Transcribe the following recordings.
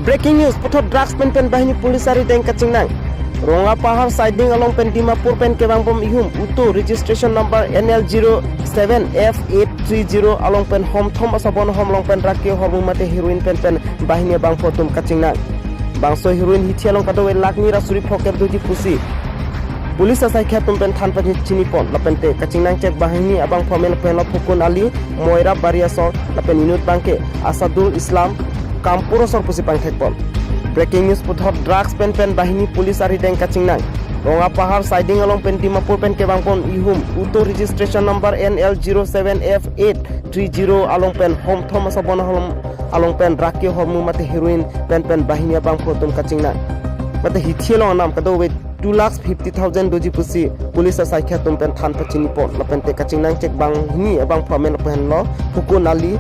Breaking news, puthot drugs pen bahini police ari deng kacingnan. Ronga Pahar siding along pen Dimapur pen kebangbom ihum utu registration number NL07F830 along pen home thom asabon home long pen rakio hormung mate heroin pen bahini bang potum kacingnan. Bangso heroin hiti along kadawe lakni rasuri poker doji pusi. Pulis asai khatum pen than pen chinipon lapente kacingnan cek bahini abang phomen pen pukun ali moira bariasor lapen inut bangke Asadul Islam Kampurosor pusi pangthekpon. Breaking news puthot drugs pen bahini police ari deng kacingnan. Ronga Pahar siding along pen Dimapur pen kebangpon ihum uto registration number NL07F830 along pen home thom asabon along pen rakio hormu mate heroin pen bahini abang photum kacingnan. Mate hithielo nam kadawe 2,50,000 doji pusi police asai khatum pen than pachini pon lapente kacingnan cek bang hini abang phamen pen lo hukun ali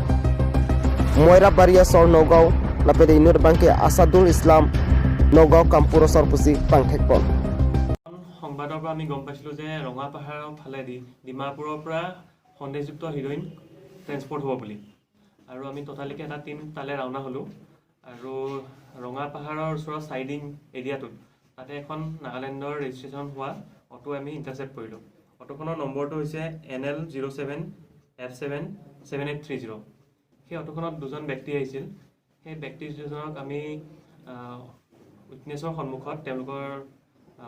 Moira Bariasor Nogao lapede inur bangke Asadul Islam Nogao Kampurosor pusi pangthekpon. সংবাদৰ পৰা আমি গম পাইছিলোঁ যে ৰঙা পাহাৰৰ ফালেদি ডিমাপুৰৰ পৰা সন্দেহযুক্ত হিৰোইন ট্ৰেন্সপৰ্ট হ'ব বুলি আৰু আমি ট'টালিকে এটা টিম তালে ৰাওনা হ'লোঁ আৰু ৰঙা পাহাৰৰ ওচৰৰ চাইডিং এৰিয়াটোত তাতে এখন নাগালেণ্ডৰ ৰেজিষ্ট্ৰেশ্যন হোৱা অটো আমি ইণ্টাৰচেপ্ট কৰিলোঁ। অটোখনৰ নম্বৰটো হৈছে NL07F7830। সেই অটোখনত দুজন ব্যক্তি আহিছিল। সেই ব্যক্তি দুজনক আমি উইটনেছৰ সন্মুখত তেওঁলোকৰ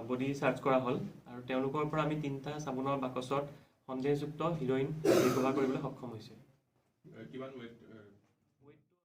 বডি সাৰ্চ কৰা হল আৰু তেওঁলোকৰ পৰা আমি তিনটা সাবুনৰ বাকচত সন্দেহযুক্ত হিৰোইন ৰিকভাৰ কৰিবলৈ সক্ষম হৈছে। কিমান